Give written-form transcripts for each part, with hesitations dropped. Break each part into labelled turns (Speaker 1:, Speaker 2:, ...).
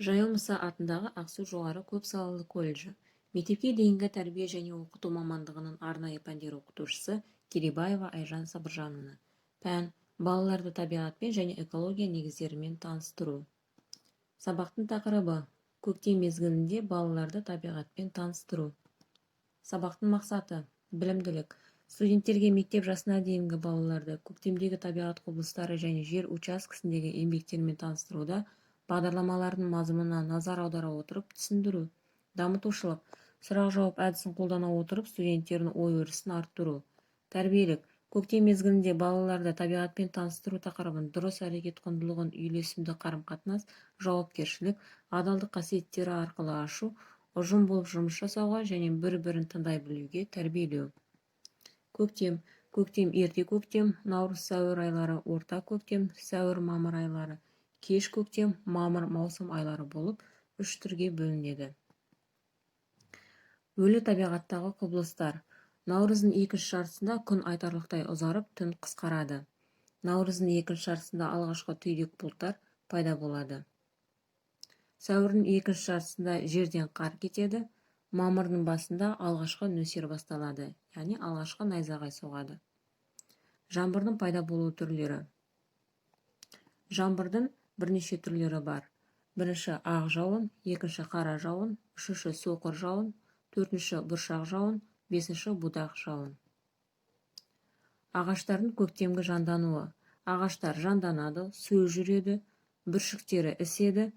Speaker 1: Жайыл Мұса атындағы Ақсу жоғары көпсалалы колледжі. Мектепке дейінгі тәрбие және оқыту мамандығының арнайы пәндер оқытушысы Керейбаева Айжан Сабыржановна. Пән балаларды табиғатпен және экология негіздерімен таныстыру. Сабақтың тақырыбы көктем мезгілінде балаларды табиғатпен таныстыру. Сабақтың мақсаты білімділік. Студенттерге мектеп жасына дейінгі балаларды көктемдегі табиғат құбылыстары және жер учаскесіндегі еңбектермен таныстыруда бағдарламалардың мазмұнына назар аудара отырып түсіндіру. Дамытушылық. Сұрақ-жауап әдісін қолдана отырып студенттердің ой-өрісін арттыру. Тәрбиелік. Көктем мезгілінде балаларды табиғатпен таныстыру тақырыбын дұрыс әрекет құндылығын, үйлесімді қарым-қатынас, жауапкершілік, адалдық қасиеттері арқылы ашу, ұжым болып жұмыс жасауға және бір-бірін тыңдай білуге тәрбиелеу. Көктем. Көктем ерте көктем, наурыз-сәуір айлары, орта көктем, сәуір-мамыр айлары, кеш көктем, мамыр-маусым айлары болып 3 түрге бөлінеді. Өлі табиғаттағы құбылыстар. Наурыздың екінші жартысында күн айтарлықтай ұзарып, түн қысқарады. Наурыздың екінші жартысында алғашқы түйдек бұлттар пайда болады. Сәуірдің екінші жартысында жерден қар кетеді. Мамырдың басында алғашқы нөсер басталады, яғни алғашқы найзағай соғады. Жаңбырдың пайда болу түрлері. Жаңбырдың бірнеше түрлері бар. Бірінші ақ жауын, екінші қара жауын, үшінші соқыр жауын, төртінші бұршақ жауын, бесінші будақ жауын. Ағаштардың көктемгі жандануы. Ағаштар жанданады, су жүреді, бүршіктері іседі,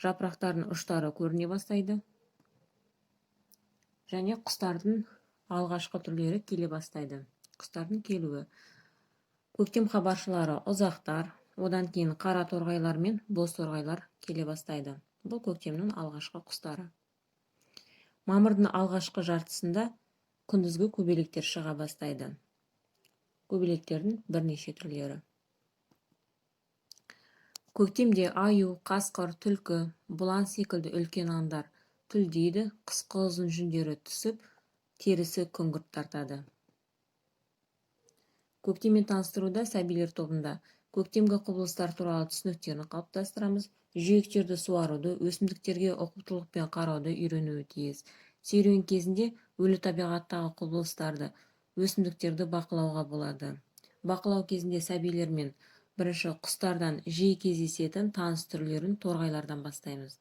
Speaker 1: жапырақтардың ұштары көріне бастайды. Және құстардың алғашқы түрлері келе бастайды. Құстардың келуі. Көктем хабаршылары ұзақтар, одан кейін қара торғайлар мен боз торғайлар келе бастайды. Бұл көктемнің алғашқы құстары. Мамырдың алғашқы жартысында күндізгі көбелектер шыға бастайды. Көбелектердің бірнеше түрлері. Көктемде аю, қасқыр, түлкі, бұлан секілді үлкен аңдар түлдейді, қысқы ұзын жүндері түсіп, терісі күңгірт тартады. Көктеммен таныстыруда сәбилер тобында көктемгі құбылыстар туралы түсініктерін қалыптастырамыз. Жүйектерді суаруды, өсімдіктерге ұқыптылықпен қарауды үйренуі тиіс. Серуен кезінде өлі табиғаттағы құбылыстарды, өсімдіктерді бақылауға болады. Бақылау кезінде сәбилермен бірінші құстардан жиі кездесетін таныс түрлерін торғайлардан бастаймыз.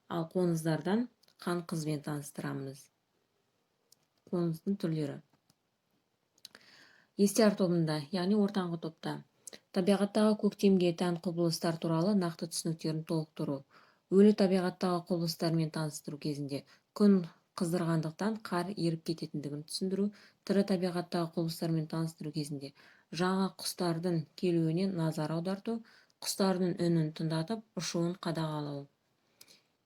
Speaker 1: Ал қоңыздардан қанқызбен таныстырамыз. Қоңыздың түрлері. Естияр тобында, яғни ортаңғы топта, табиғаттағы көктемге тән құбылыстар туралы нақты түсініктерін толықтыру. Өлі табиғаттағы құбылыстармен таныстыру кезінде күн қыздырғандықтан қар еріп кететіндігін түсіндіру. Тірі табиғаттағы құбылыстармен таныстыру кезінде жаңа құстардың келуіне назар аударту, құстардың үнін тыңдатып, ұшуын қадағалау.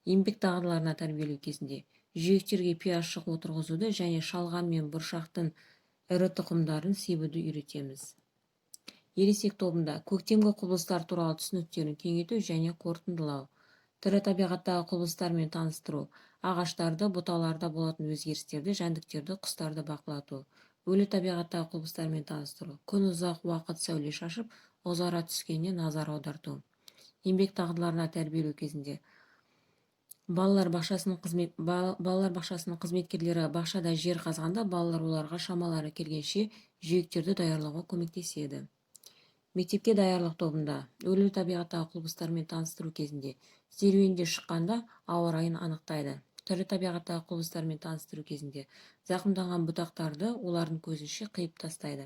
Speaker 1: Еңбек дағдыларына тәрбиелеу кезінде жүйектерге пиязшық отырғызуды және шалғам мен бұршақтың ірі тұқымдарын себуді үйретеміз. Ересек тобында көктемгі құбылыстар туралы түсініктерін кеңейту және қорытындылау. Тірі табиғаттағы құбылыстармен таныстыру, ағаштарды, бұталарда болатын өзгерістерді, жәндіктерді, құстарды бақылату. Өлі табиғаттағы құбылыстармен таныстыру, күн ұзақ уақыт сәуле шашып, ұзара түскеніне назар аударту. Еңбек дағдыларына тәрбиелеу кезінде балалар бақшасының қызметкерлері бақшада жер қазғанда балалар оларға шамалары келгенше жүйектерді даярлауға көмектеседі. Мектепке даярлық тобында өлі табиғаттағы құбылыстармен таныстыру кезінде серуенге шыққанда ауа райын анықтайды. Тірі табиғаттағы құбылыстармен таныстыру кезінде зақымданған бұтақтарды олардың көзінше қиып тастайды.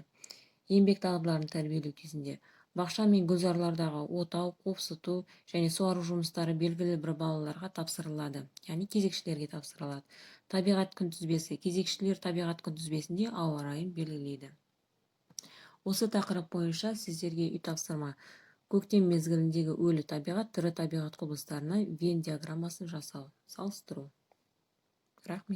Speaker 1: Еңбек дағдыларын тәрбиелеу кезінде бақша мен гүлзарлардағы отау, қопсыту және суару жұмыстары белгілі бір балаларға тапсырылады, яғни кезекшілерге тапсырылады. Табиғат күнтізбесі. Кезекшілер табиғат күнтізбесінде ауа райын белгілейді. Осы тақырып бойынша сіздерге үй тапсырма. Көктем мезгіліндегі өлі табиғат, тірі табиғат құбылыстарына Вен диаграммасын жасау, салыстыру. Рахмет.